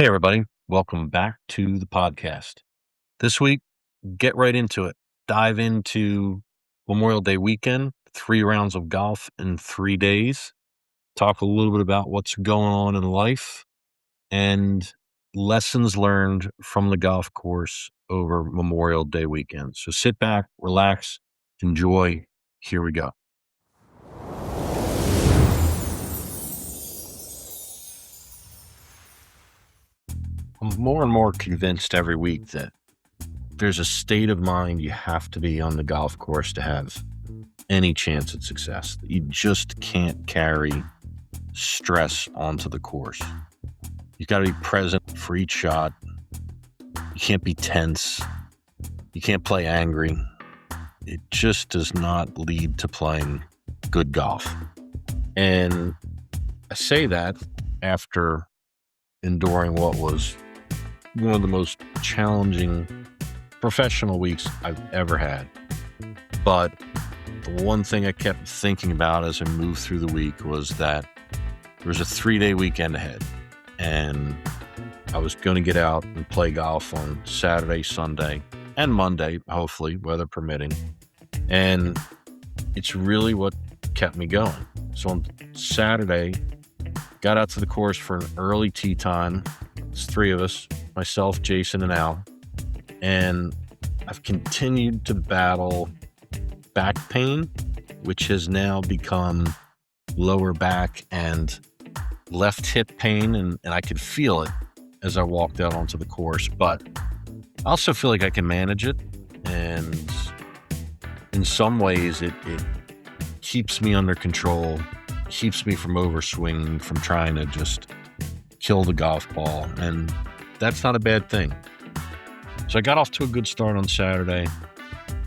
Hey, everybody. Welcome back to the podcast. This week, get right into it. Dive into Memorial Day weekend, 3 rounds of golf in 3 days. Talk a little bit about what's going on in life and lessons learned from the golf course over Memorial Day weekend. So sit back, relax, enjoy. Here we go. I'm more and more convinced every week that there's a state of mind you have to be on the golf course to have any chance at success. You just can't carry stress onto the course. You've got to be present for each shot. You can't be tense. You can't play angry. It just does not lead to playing good golf. And I say that after enduring what was one of the most challenging professional weeks I've ever had. But the one thing I kept thinking about as I moved through the week was that there was a 3-day weekend ahead, and I was going to get out and play golf on Saturday, Sunday, and Monday, hopefully, weather permitting. And it's really what kept me going. So on Saturday, got out to the course for an early tee time. It's 3 of us, myself, Jason, and Al. And I've continued to battle back pain, which has now become lower back and left hip pain. And I could feel it as I walked out onto the course. But I also feel like I can manage it. And in some ways, it keeps me under control, keeps me from overswinging, from trying to just kill the golf ball. And that's not a bad thing. So I got off to a good start on Saturday,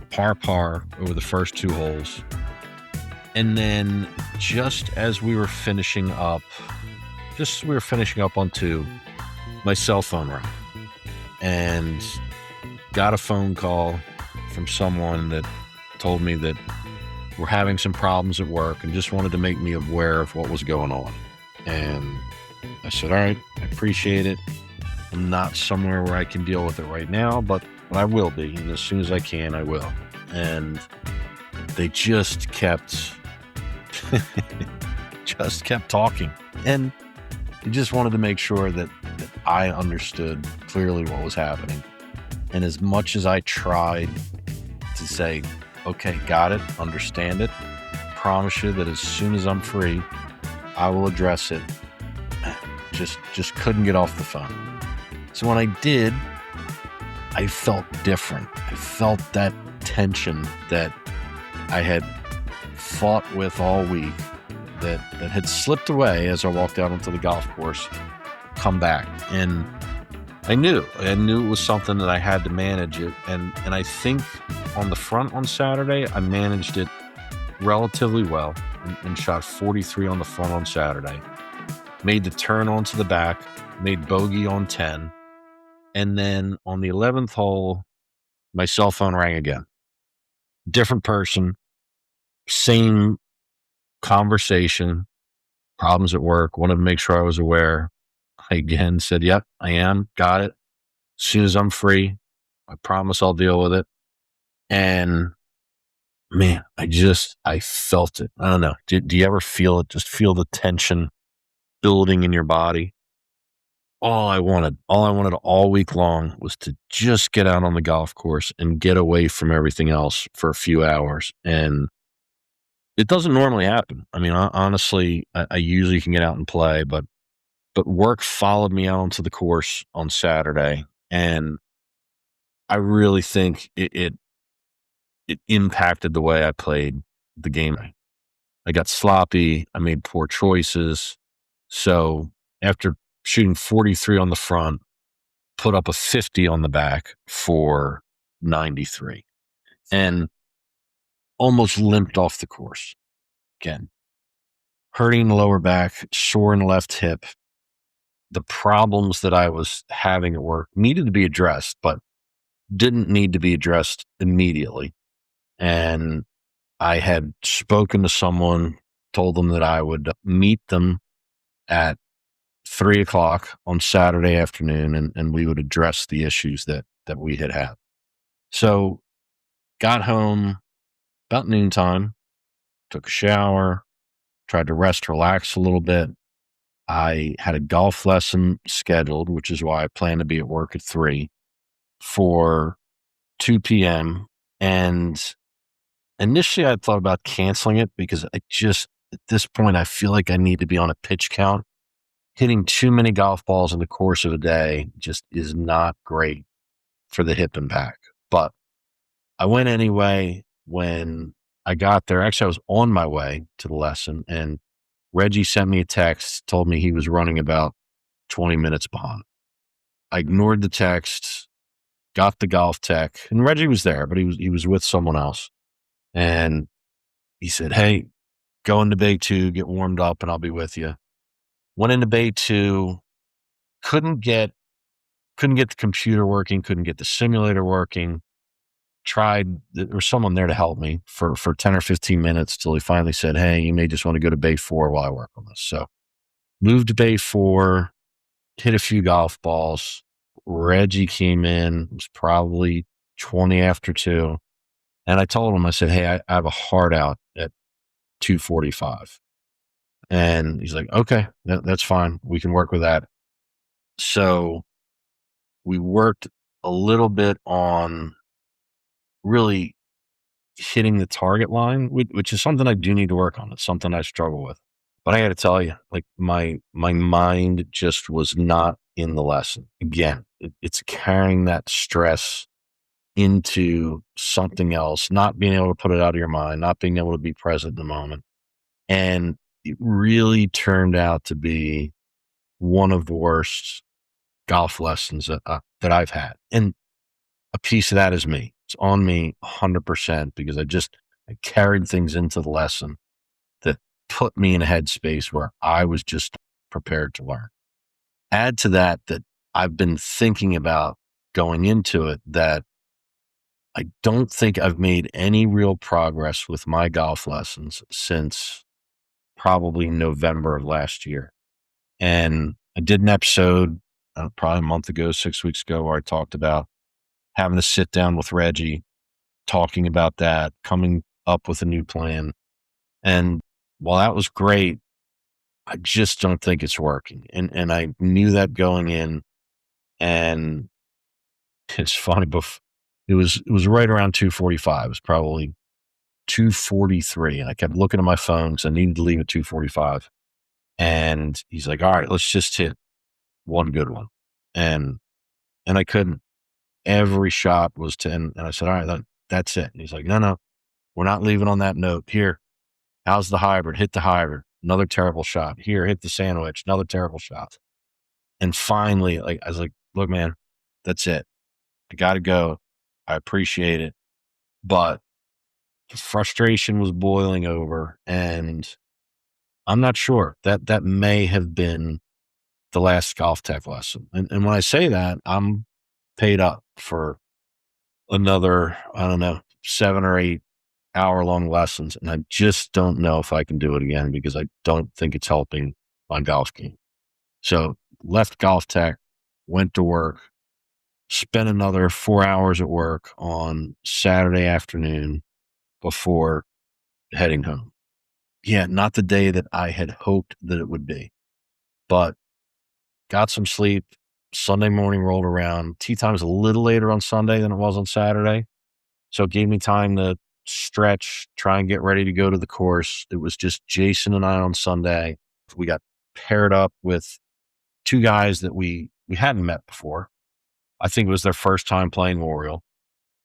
par over the first 2 holes. And then just as we were finishing up on 2, my cell phone rang. And got a phone call from someone that told me that we're having some problems at work and just wanted to make me aware of what was going on. And I said, all right, I appreciate it. I'm not somewhere where I can deal with it right now, but I will be. And as soon as I can, I will. And they just kept talking. And they just wanted to make sure that I understood clearly what was happening. And as much as I tried to say, okay, got it, understand it, promise you that as soon as I'm free, I will address it, just couldn't get off the phone. So when I did, I felt different. I felt that tension that I had fought with all week, that had slipped away as I walked out onto the golf course, come back. And I knew it was something that I had to manage it. And I think on the front on Saturday, I managed it relatively well and shot 43 on the front on Saturday. Made the turn onto the back, made bogey on 10. And then on the 11th hole, my cell phone rang again. Different person, same conversation, problems at work, wanted to make sure I was aware. I again said, yep, I am, got it. As soon as I'm free, I promise I'll deal with it. And man, I felt it. I don't know. Do you ever feel it? Just feel the tension building in your body. All I wanted all week long was to just get out on the golf course and get away from everything else for a few hours. And it doesn't normally happen. I mean, honestly, I usually can get out and play, but work followed me out onto the course on Saturday. And I really think it impacted the way I played the game. I got sloppy. I made poor choices. So after shooting 43 on the front, put up a 50 on the back for 93 and almost limped off the course. Again, hurting the lower back, sore in the left hip. The problems that I was having at work needed to be addressed, but didn't need to be addressed immediately. And I had spoken to someone, told them that I would meet them at 3 o'clock on Saturday afternoon, and we would address the issues that we had had. So got home about noontime, took a shower, tried to rest, relax a little bit. I had a golf lesson scheduled, which is why I plan to be at work at 3 for 2 p.m. And initially I thought about canceling it because at this point, I feel like I need to be on a pitch count. Hitting too many golf balls in the course of a day just is not great for the hip impact. But I went anyway. When I got there, actually, I was on my way to the lesson, and Reggie sent me a text, told me he was running about 20 minutes behind. I ignored the text, got the Golftec, and Reggie was there, but he was with someone else. And he said, "Hey, go into bay 2, get warmed up, and I'll be with you." Went into bay 2, couldn't get the computer working, couldn't get the simulator working. There was someone there to help me for 10 or 15 minutes till he finally said, "Hey, you may just want to go to bay 4 while I work on this." So moved to bay 4, hit a few golf balls. Reggie came in, it was probably 20 after 2. And I told him, I said, "Hey, I have a hard out at 2:45. And he's like, "Okay, that's fine. We can work with that." So we worked a little bit on really hitting the target line, which is something I do need to work on. It's something I struggle with. But I got to tell you, like my mind just was not in the lesson. Again, it's carrying that stress into something else, not being able to put it out of your mind, not being able to be present in the moment. And it really turned out to be one of the worst golf lessons that I've had. And a piece of that is me. It's on me 100% because I carried things into the lesson that put me in a headspace where I was just prepared to learn. Add to that I've been thinking about going into it, that I don't think I've made any real progress with my golf lessons since probably November of last year. And I did an episode probably a month ago, 6 weeks ago, where I talked about having to sit down with Reggie, talking about that, coming up with a new plan. And while that was great, I just don't think it's working. And I knew that going in. And it's funny, it was right around 2:45. It was probably 2:43. And I kept looking at my phone because I needed to leave at 2:45. And he's like, "All right, let's just hit one good one." And I couldn't. Every shot was 10. And I said, "All right, that's it." And he's like, No, we're not leaving on that note. Here, how's the hybrid? Hit the hybrid. Another terrible shot. Here, hit the sandwich. Another terrible shot. And finally, I was like, "Look, man, that's it. I got to go. I appreciate it." But the frustration was boiling over, and I'm not sure that may have been the last Golftec lesson. And when I say that, I'm paid up for another, I don't know, 7 or 8 hour-long lessons. And I just don't know if I can do it again because I don't think it's helping my golf game. So left Golftec, went to work, spent another 4 hours at work on Saturday afternoon before heading home. Yeah, not the day that I had hoped that it would be, but got some sleep. Sunday morning rolled around. Tee time was a little later on Sunday than it was on Saturday. So it gave me time to stretch, try and get ready to go to the course. It was just Jason and I on Sunday. We got paired up with 2 guys that we hadn't met before. I think it was their first time playing Oriole.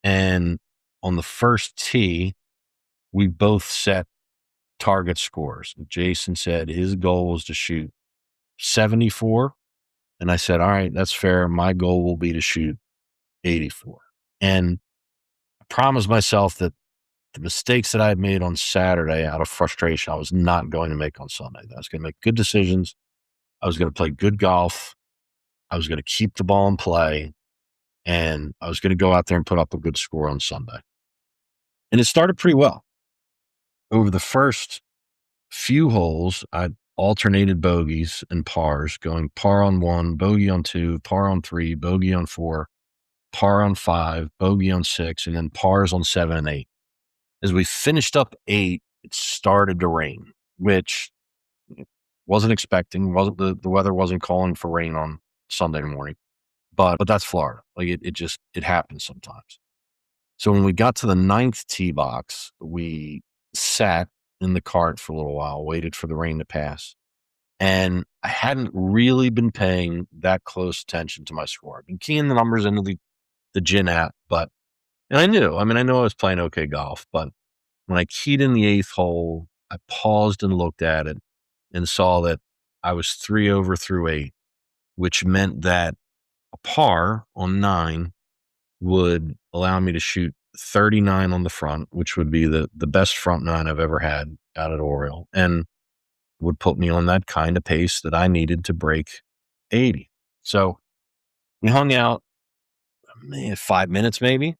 And on the first tee, we both set target scores. Jason said his goal was to shoot 74. And I said, "All right, that's fair. My goal will be to shoot 84. And I promised myself that the mistakes that I had made on Saturday out of frustration, I was not going to make on Sunday. I was going to make good decisions. I was going to play good golf. I was going to keep the ball in play. And I was going to go out there and put up a good score on Sunday." And it started pretty well. Over the first few holes, I alternated bogeys and pars, going par on 1, bogey on 2, par on 3, bogey on 4, par on 5, bogey on 6, and then pars on 7 and 8. As we finished up 8, it started to rain, which wasn't expecting. Wasn't the weather wasn't calling for rain on Sunday morning, but that's Florida. Like it happens sometimes. So when we got to the 9th tee box, we sat in the cart for a little while, waited for the rain to pass. And I hadn't really been paying that close attention to my score. I've been keying the numbers into the Gin app, and I knew I was playing okay golf, but when I keyed in the 8th hole, I paused and looked at it and saw that I was 3 over through 8, which meant that a par on 9 would allow me to shoot 39 on the front, which would be the best front 9 I've ever had out at Oriole, and would put me on that kind of pace that I needed to break 80. So we hung out 5 minutes maybe.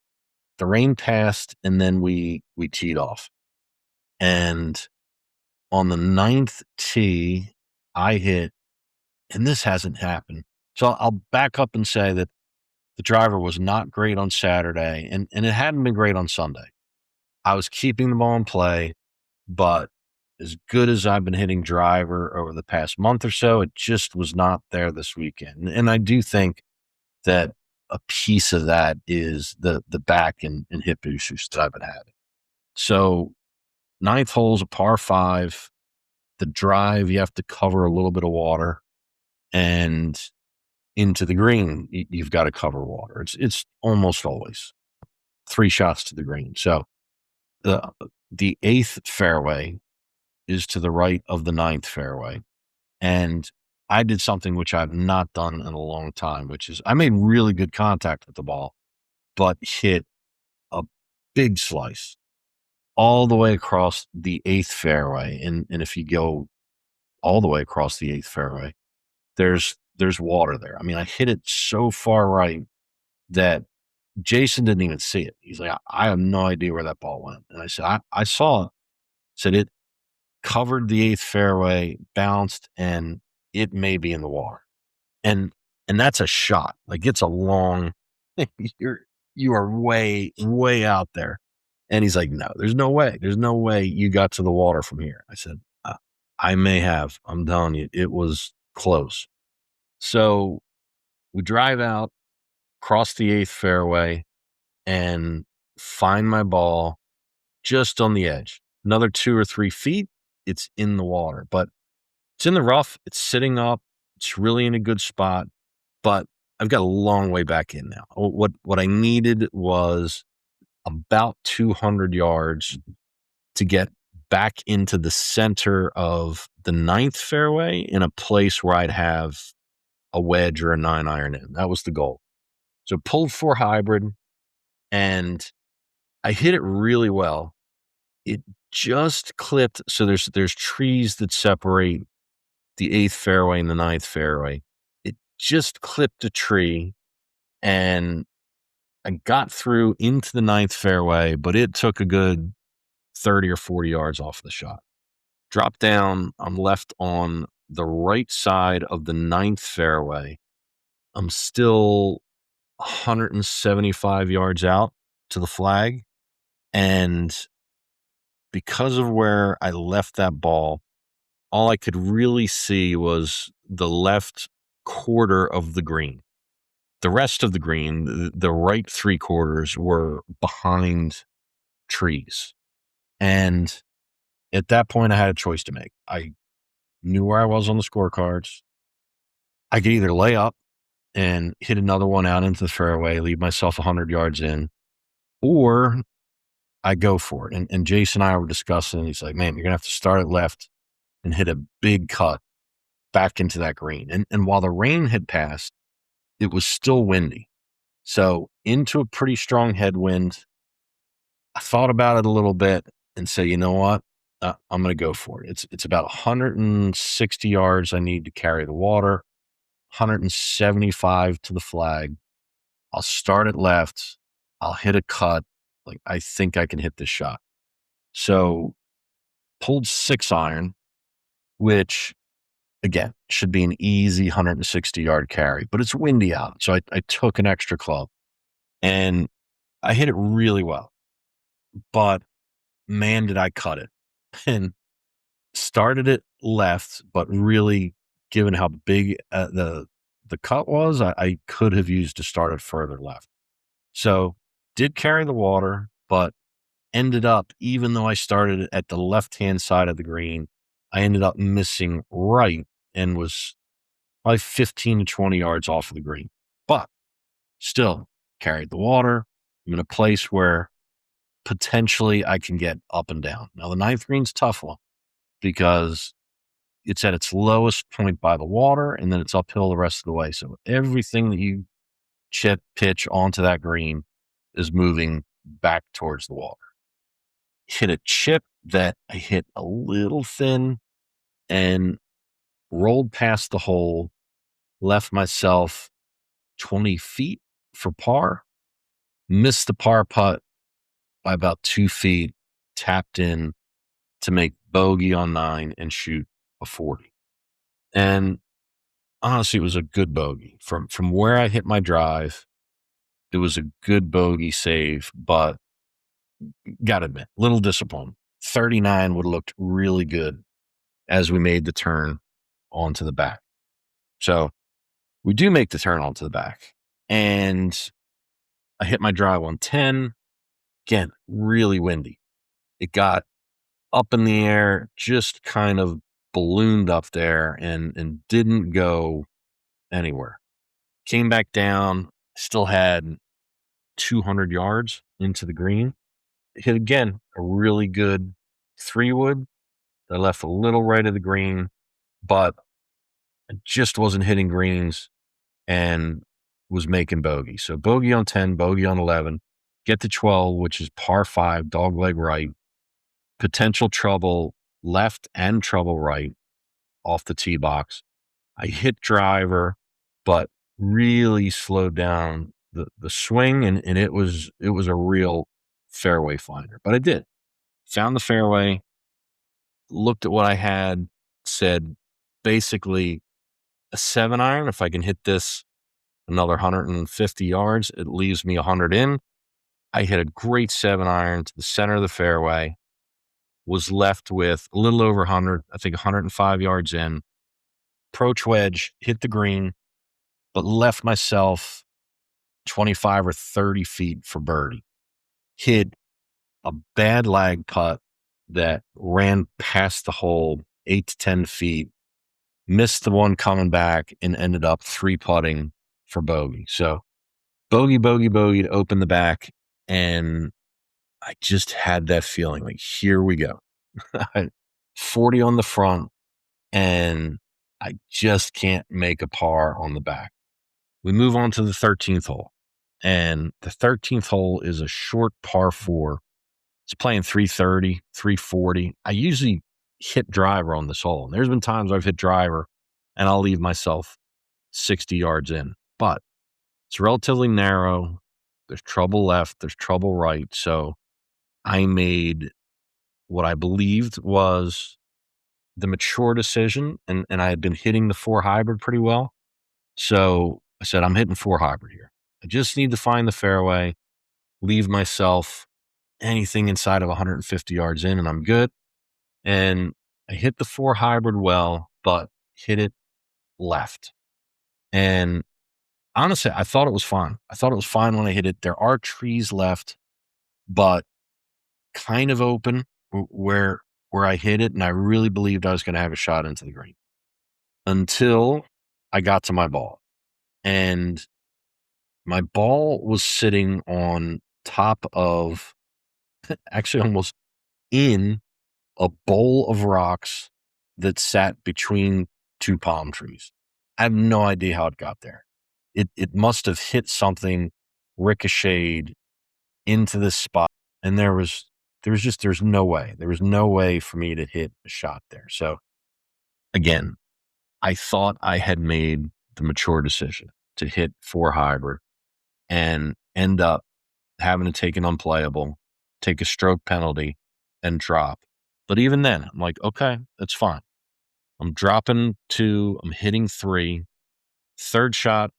The rain passed, and then we teed off. And on the 9th tee, I hit, and this hasn't happened. So I'll back up and say that the driver was not great on Saturday, and it hadn't been great on Sunday. I was keeping the ball in play, but as good as I've been hitting driver over the past month or so, it just was not there this weekend. And I do think that a piece of that is the back and hip issues that I've been having. So 9th hole's a par 5. The drive, you have to cover a little bit of water, and into the green, you've got to cover water. It's almost always 3 shots to the green. So the 8th fairway is to the right of the 9th fairway. And I did something which I've not done in a long time, which is I made really good contact with the ball, but hit a big slice all the way across the 8th fairway. And if you go all the way across the 8th fairway, there's water there. I mean, I hit it so far right that Jason didn't even see it. He's like, I have no idea where that ball went. And I said, I saw it. Said it covered the 8th fairway, bounced, and it may be in the water. And that's a shot. Like, it's a long, you are way, way out there. And he's like, no, there's no way. There's no way you got to the water from here. I said, I may have. I'm telling you, it was close. So we drive out, cross the 8th fairway, and find my ball just on the edge. Another 2 or 3 feet, it's in the water. But it's in the rough. It's sitting up. It's really in a good spot. But I've got a long way back in now. What I needed was about 200 yards to get back into the center of the 9th fairway in a place where I'd have a wedge or a 9-iron in. That was the goal. So pulled 4 hybrid, and I hit it really well. It just clipped. So there's trees that separate the 8th fairway and the 9th fairway. It just clipped a tree, and I got through into the 9th fairway, but it took a good 30 or 40 yards off the shot. Dropped down. I'm left on the right side of the 9th fairway. I'm still 175 yards out to the flag. And because of where I left that ball, all I could really see was the left quarter of the green. The rest of the green, the right 3/4 were behind trees. And at that point, I had a choice to make. I knew where I was on the scorecards. I could either lay up and hit another one out into the fairway, leave myself 100 yards in, or I go for it. And Jason and I were discussing, he's like, man, you're going to have to start at left and hit a big cut back into that green. And while the rain had passed, it was still windy. So into a pretty strong headwind, I thought about it a little bit and said, you know what? I'm going to go for it. It's about 160 yards I need to carry the water, 175 to the flag. I'll start at left. I'll hit a cut. Like, I think I can hit this shot. So pulled 6-iron, which Again, should be an easy 160-yard carry, but it's windy out. So I took an extra club and I hit it really well. But man, did I cut it. And started it left, but really, given how big the cut was, I could have used to start it further left. So did carry the water, but ended up, even though I started at the left-hand side of the green, I ended up missing right and was probably 15 to 20 yards off of the green. But still carried the water. I'm in a place where potentially I can get up and down. Now, the ninth green's a tough one because it's at its lowest point by the water, and then it's uphill the rest of the way. So everything that you chip pitch onto that green is moving back towards the water. Hit a chip that I hit a little thin and rolled past the hole, left myself 20 feet for par, missed the par putt by about 2 feet, tapped in to make bogey on 9 and shoot a 40. And honestly, it was a good bogey. From where I hit my drive, it was a good bogey save, but gotta admit, little disappointing. 39 would have looked really good as we made the turn onto the back. So we do make the turn onto the back, and I hit my drive on 10. Again, really windy. It got up in the air, just kind of ballooned up there and didn't go anywhere. Came back down, still had 200 yards into the green. Hit again a really good 3-wood that left a little right of the green, but I just wasn't hitting greens and was making bogey. So bogey on 10, bogey on 11, get to 12, which is par 5, dogleg right, potential trouble left and trouble right off the tee box. I hit driver, but really slowed down the swing, and it was a real fairway finder. But I did. Found the fairway, looked at what I had, said basically a 7-iron. If I can hit this another 150 yards, it leaves me 100 in. I hit a great 7-iron to the center of the fairway, was left with a little over 100, I think 105 yards in. Approach wedge, hit the green, but left myself 25 or 30 feet for birdie. Hit a bad lag putt that ran past the hole 8 to 10 feet, missed the one coming back, and ended up 3-putting for bogey. So bogey, bogey, bogey to open the back. And I just had that feeling like, here we go. 40 on the front, and I just can't make a par on the back. We move on to the 13th hole, and the 13th hole is a short par 4. It's playing 330, 340. I usually hit driver on this hole, and there's been times I've hit driver and I'll leave myself 60 yards in, but it's relatively narrow. There's trouble left, there's trouble right. So I made what I believed was the mature decision, and I had been hitting the 4 hybrid pretty well. So I said, I'm hitting 4 hybrid here. I just need to find the fairway, leave myself anything inside of 150 yards in, and I'm good. And I hit the 4 hybrid well, but hit it left. And honestly, I thought it was fine. I thought it was fine when I hit it. There are trees left, but kind of open where I hit it, and I really believed I was going to have a shot into the green until I got to my ball. And my ball was sitting on top of, actually almost in a bowl of rocks that sat between 2 palm trees. I have no idea how it got there. It must have hit something, ricocheted into this spot, and there's no way. There was no way for me to hit a shot there. So again, I thought I had made the mature decision to hit 4 hybrid and end up having to take an unplayable, take a stroke penalty, and drop. But even then, I'm like, okay, that's fine. I'm dropping 2, I'm hitting 3. Third shot,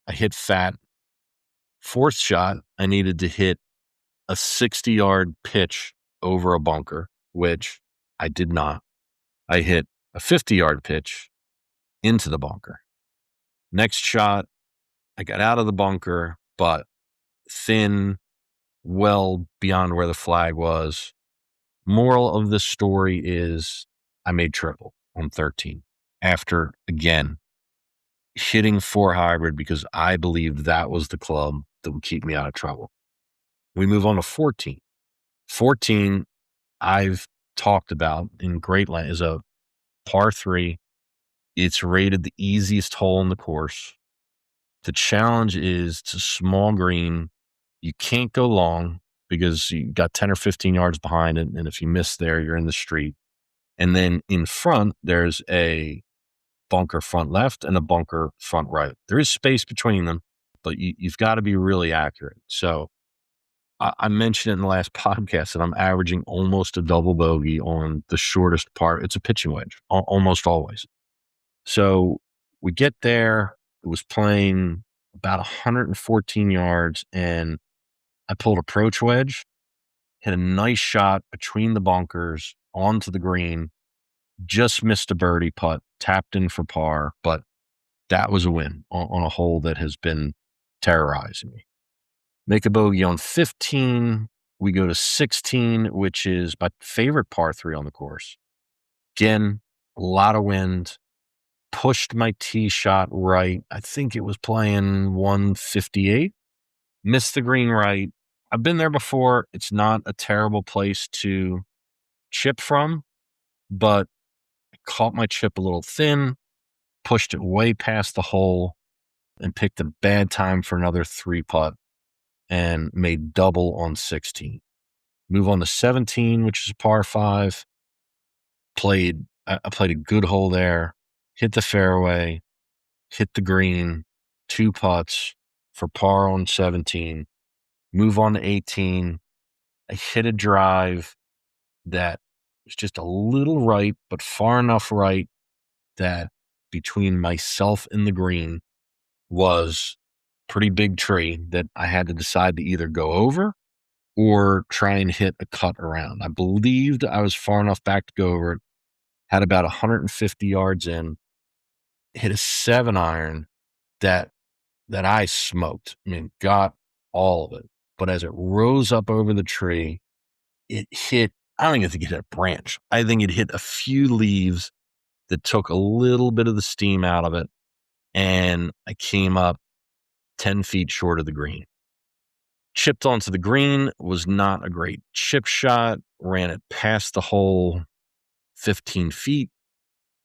I hit fat. Fourth shot, I needed to hit a 60-yard pitch over a bunker, which I did not. I hit a 50-yard pitch into the bunker. Next shot, I got out of the bunker, but thin, well beyond where the flag was. Moral of the story is I made triple on 13 after, again, hitting 4 hybrid because I believed that was the club that would keep me out of trouble. We move on to 14. 14, I've talked about in great length, is a par 3. It's rated the easiest hole in the course. The challenge is it's a small green. You can't go long because you got 10 or 15 yards behind it. And if you miss there, you're in the street. And then in front, there's a bunker front left and a bunker front right. There is space between them, but you've got to be really accurate. So I mentioned in the last podcast that I'm averaging almost a double bogey on the shortest part. It's a pitching wedge, almost always. So we get there. It was playing about 114 yards, and I pulled approach wedge, hit a nice shot between the bunkers onto the green, just missed a birdie putt, tapped in for par, but that was a win on a hole that has been terrorizing me. Make a bogey on 15. We go to 16, which is my favorite par 3 on the course. Again, a lot of wind. Pushed my tee shot right. I think it was playing 158. Missed the green right. I've been there before. It's not a terrible place to chip from, but I caught my chip a little thin, pushed it way past the hole, and picked a bad time for another 3-putt and made double on 16. Move on to 17, which is par 5. I played a good hole there. Hit the fairway, hit the green, 2 putts for par on 17. Move on to 18. I hit a drive that was just a little right, but far enough right that between myself and the green was a pretty big tree that I had to decide to either go over or try and hit a cut around. I believed I was far enough back to go over it, had about 150 yards in, hit a 7-iron that I smoked. I mean, got all of it. But as it rose up over the tree, it hit, I don't even think it hit a branch. I think it hit a few leaves that took a little bit of the steam out of it. And I came up 10 feet short of the green. Chipped onto the green, was not a great chip shot, ran it past the hole 15 feet,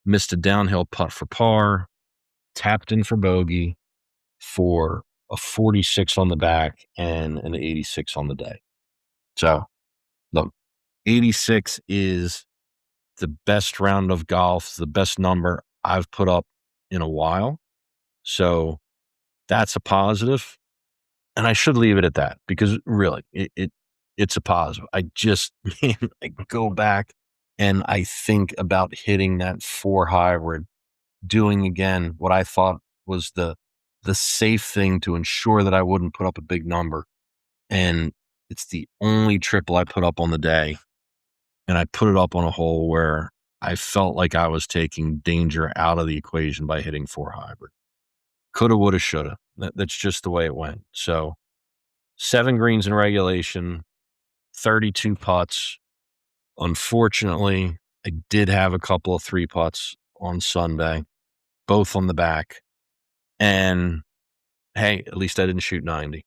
missed a downhill putt for par, tapped in for bogey for a 46 on the back and an 86 on the day. So, look, 86 is the best round of golf, the best number I've put up in a while. So that's a positive. And I should leave it at that because really it's a positive. I just I go back and I think about hitting that 4 hybrid, doing again what I thought was the safe thing to ensure that I wouldn't put up a big number. And it's the only triple I put up on the day. And I put it up on a hole where I felt like I was taking danger out of the equation by hitting 4 hybrid. Coulda, woulda, shoulda. That's just the way it went. So 7 greens in regulation, 32 putts. Unfortunately, I did have a couple of 3 putts on Sunday, both on the back. And hey, at least I didn't shoot 90.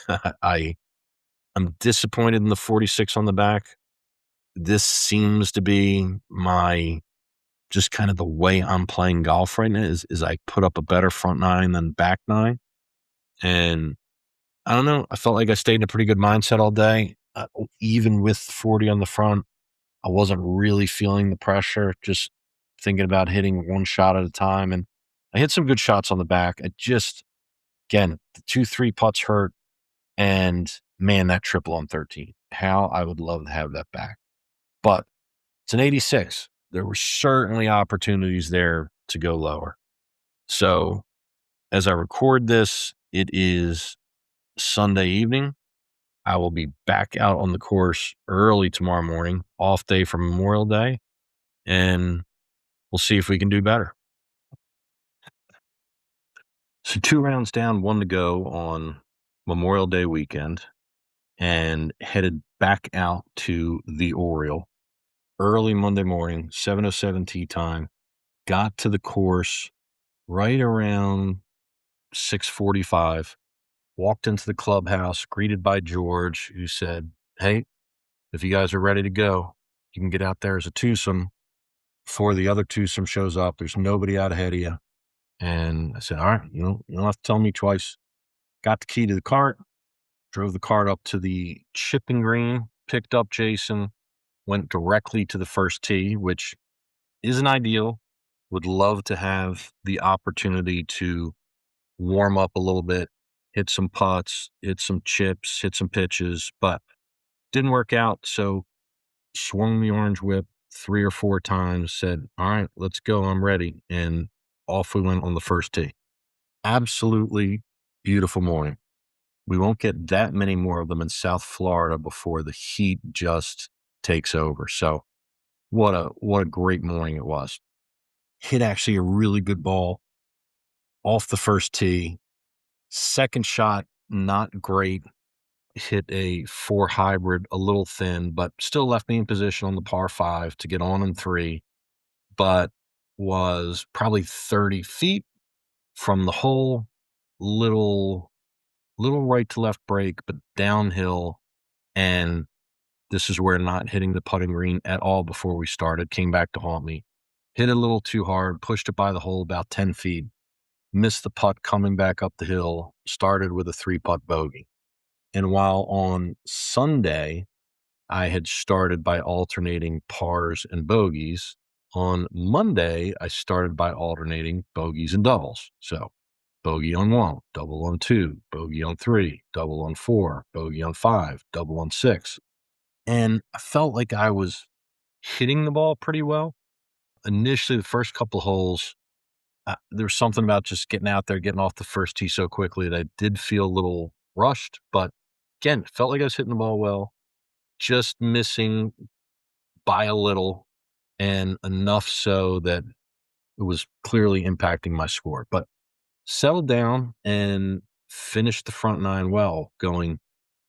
I'm disappointed in the 46 on the back. This seems to be my just kind of the way I'm playing golf right now is I put up a better front 9 than back 9. And I don't know. I felt like I stayed in a pretty good mindset all day. Even with 40 on the front, I wasn't really feeling the pressure, just thinking about hitting one shot at a time. And I hit some good shots on the back. I just, again, the 2-3 putts hurt. And man, that triple on 13, how I would love to have that back. But it's an 86. there were certainly opportunities there to go lower. So as I record this, it is Sunday evening. I will be back out on the course early tomorrow morning, off day for Memorial Day, and we'll see if we can do better. So 2 rounds down, 1 to go on Memorial Day weekend, and headed back out to the Oriole early Monday morning, 7:07 tee time. Got to the course right around 6:45. Walked into the clubhouse, greeted by George, who said, "Hey, if you guys are ready to go, you can get out there as a twosome before the other twosome shows up. There's nobody out ahead of you." And I said, "All right, you don't have to tell me twice." Got the key to the cart, drove the cart up to the chipping green, picked up Jason, went directly to the first tee, which isn't ideal. Would love to have the opportunity to warm up a little bit, hit some putts, hit some chips, hit some pitches, but didn't work out. So swung the orange whip 3 or 4 times, said, "All right, let's go. I'm ready." And off we went on the first tee. Absolutely beautiful morning. We won't get that many more of them in South Florida before the heat just takes over. So what a great morning it was. Hit actually a really good ball off the first tee. Second shot, not great. Hit a 4 hybrid, a little thin, but still left me in position on the par 5 to get on in 3, but was probably 30 feet from the hole. Little right to left break, but downhill. And this is where not hitting the putting green at all before we started came back to haunt me. Hit it a little too hard, pushed it by the hole about 10 feet, missed the putt coming back up the hill, started with a 3-putt bogey. And while on Sunday, I had started by alternating pars and bogeys, on Monday, I started by alternating bogeys and doubles. So bogey on 1, double on 2, bogey on 3, double on 4, bogey on 5, double on 6. And I felt like I was hitting the ball pretty well. Initially, the first couple of holes, there was something about just getting out there, getting off the first tee so quickly that I did feel a little rushed. But again, felt like I was hitting the ball well, just missing by a little, and enough so that it was clearly impacting my score. But settled down and finished the front 9 well, going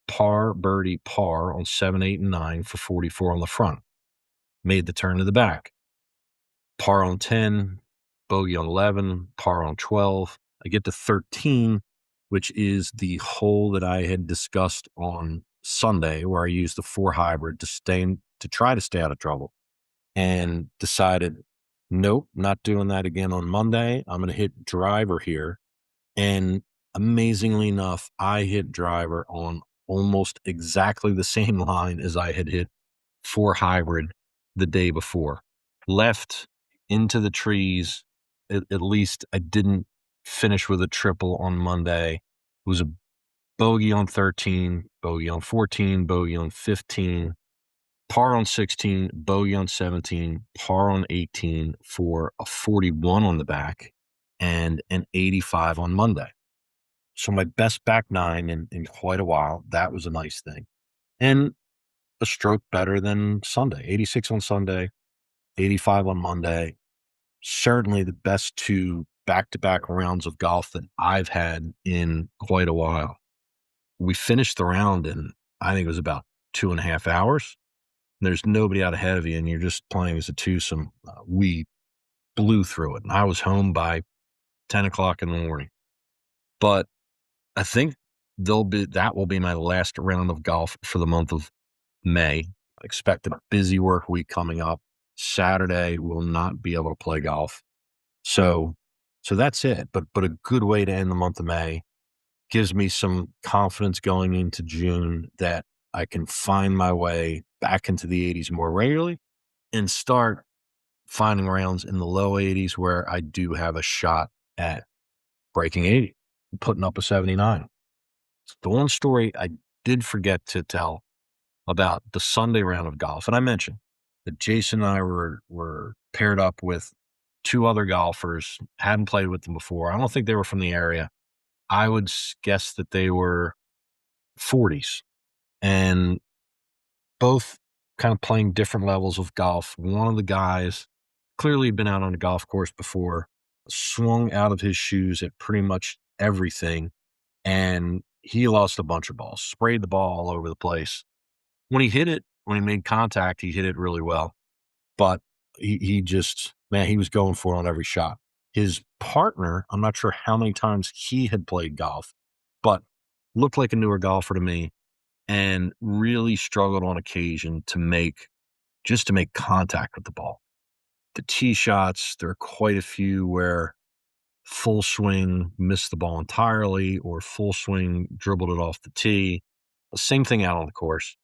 par, birdie, par on 7, 8, and 9 for 44 on the front. Made the turn to the back. Par on 10, bogey on 11, par on 12. I get to 13, which is the hole that I had discussed on Sunday, where I used the 4 hybrid to try to stay out of trouble, and decided, nope, not doing that again on Monday. I'm going to hit driver here. And amazingly enough, I hit driver on almost exactly the same line as I had hit 4 hybrid the day before. Left into the trees. At least I didn't finish with a triple on Monday. It was a bogey on 13, bogey on 14, bogey on 15, par on 16, bogey on 17, par on 18 for a 41 on the back and an 85 on Monday. So my best back 9 in quite a while. That was a nice thing. And a stroke better than Sunday. 86 on Sunday, 85 on Monday. Certainly the best 2 back-to-back rounds of golf that I've had in quite a while. We finished the round in, I think it was about 2.5 hours. There's nobody out ahead of you, and you're just playing as a twosome. We blew through it, and I was home by 10 o'clock in the morning. But I think that will be my last round of golf for the month of May. I expect a busy work week coming up. Saturday will not be able to play golf. So that's it. But a good way to end the month of May. Gives me some confidence going into June that I can find my way back into the 80s more regularly and start finding rounds in the low 80s where I do have a shot at breaking 80, putting up a 79. The one story I did forget to tell about the Sunday round of golf, and I mentioned that Jason and I were paired up with two other golfers, hadn't played with them before. I don't think they were from the area. I would guess that they were 40s, and both kind of playing different levels of golf. One of the guys clearly had been out on a golf course before, swung out of his shoes at pretty much everything, and he lost a bunch of balls, sprayed the ball all over the place. When he made contact, he hit it really well. But he just, man, he was going for it on every shot. His partner, I'm not sure how many times he had played golf, but looked like a newer golfer to me and really struggled on occasion to make contact with the ball. The tee shots, there are quite a few where full swing missed the ball entirely, or full swing dribbled it off the tee. The same thing out on the course.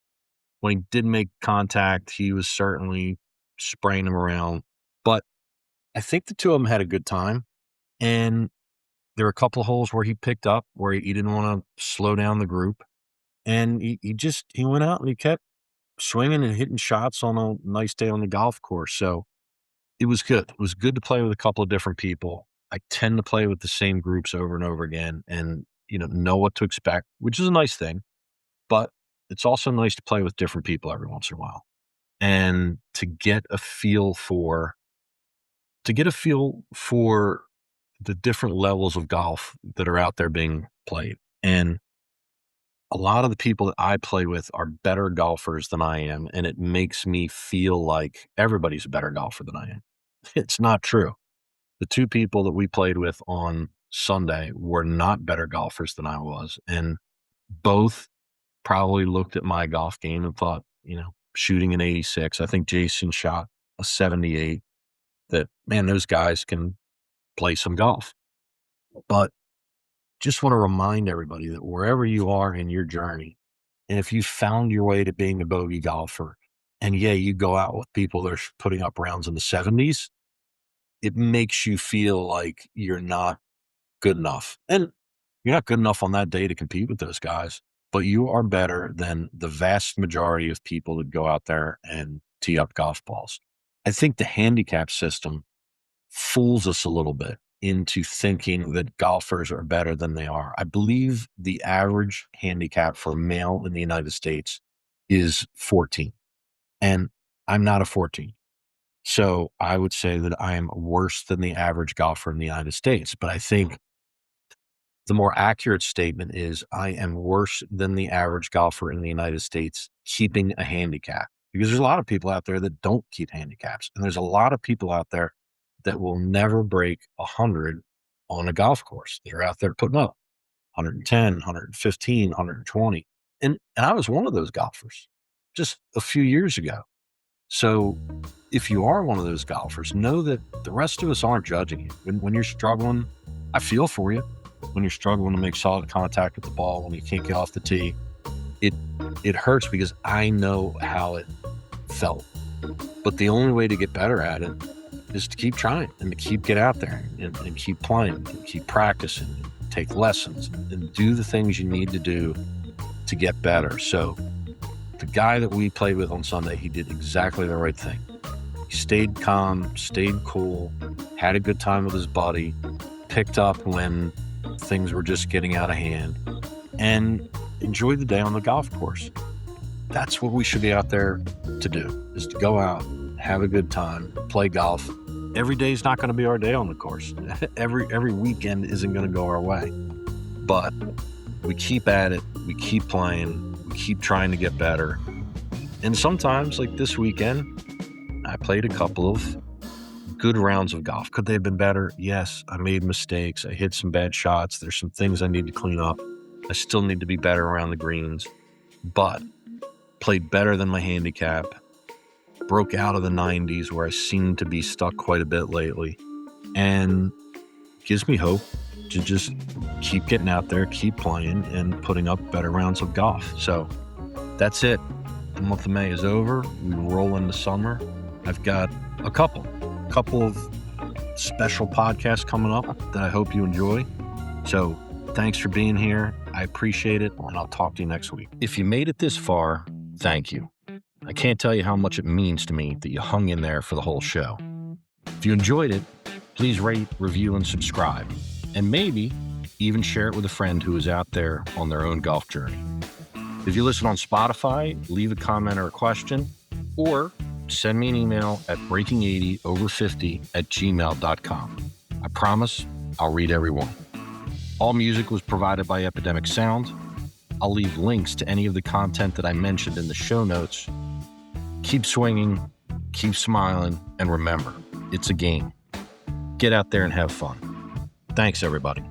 When he did make contact, he was certainly spraying them around. But I think the two of them had a good time. And there were a couple of holes where he picked up, where he didn't want to slow down the group. And he went out and he kept swinging and hitting shots on a nice day on the golf course. So it was good. It was good to play with a couple of different people. I tend to play with the same groups over and over again and, know what to expect, which is a nice thing. But it's also nice to play with different people every once in a while and to get a feel for the different levels of golf that are out there being played. And a lot of the people that I play with are better golfers than I am, and it makes me feel like everybody's a better golfer than I am. It's not true. The two people that we played with on Sunday were not better golfers than I was, and both probably looked at my golf game and thought, shooting an 86. I think Jason shot a 78. That, man, those guys can play some golf. But just want to remind everybody that wherever you are in your journey, and if you found your way to being a bogey golfer, and you go out with people that are putting up rounds in the 70s, it makes you feel like you're not good enough. And you're not good enough on that day to compete with those guys, but you are better than the vast majority of people that go out there and tee up golf balls. I think the handicap system fools us a little bit into thinking that golfers are better than they are. I believe the average handicap for a male in the United States is 14, and I'm not a 14. So I would say that I am worse than the average golfer in the United States. But I think the more accurate statement is I am worse than the average golfer in the United States keeping a handicap, because there's a lot of people out there that don't keep handicaps. And there's a lot of people out there that will never break 100 on a golf course. They're out there putting up 110, 115, 120. And I was one of those golfers just a few years ago. So if you are one of those golfers, know that the rest of us aren't judging you. When you're struggling, I feel for you. When you're struggling to make solid contact with the ball, when you can't get off the tee, it hurts, because I know how it felt. But the only way to get better at it is to keep trying and to keep get out there and keep playing and keep practicing, and take lessons and do the things you need to do to get better. So the guy that we played with on Sunday, he did exactly the right thing. He stayed calm, stayed cool, had a good time with his buddy, picked up when things were just getting out of hand, and enjoyed the day on the golf course. That's what we should be out there to do, is to go out, have a good time, play golf. Every day is not going to be our day on the course. Every weekend isn't going to go our way. But we keep at it, we keep playing, we keep trying to get better. And sometimes, like this weekend, I played a couple of good rounds of golf. Could they have been better? Yes. I made mistakes. I hit some bad shots. There's some things I need to clean up. I still need to be better around the greens, but played better than my handicap. Broke out of the 90s, where I seem to be stuck quite a bit lately, and gives me hope to just keep getting out there, keep playing, and putting up better rounds of golf. So that's it. The month of May is over. We roll into summer. I've got a couple of special podcasts coming up that I hope you enjoy. So thanks for being here. I appreciate it, and I'll talk to you next week. If you made it this far, thank you. I can't tell you how much it means to me that you hung in there for the whole show. If you enjoyed it, please rate, review, and subscribe. And maybe even share it with a friend who is out there on their own golf journey. If you listen on Spotify, leave a comment or a question, or send me an email at breaking80over50@gmail.com. I promise I'll read every one. All music was provided by Epidemic Sound. I'll leave links to any of the content that I mentioned in the show notes. Keep swinging, keep smiling, and remember, it's a game. Get out there and have fun. Thanks, everybody.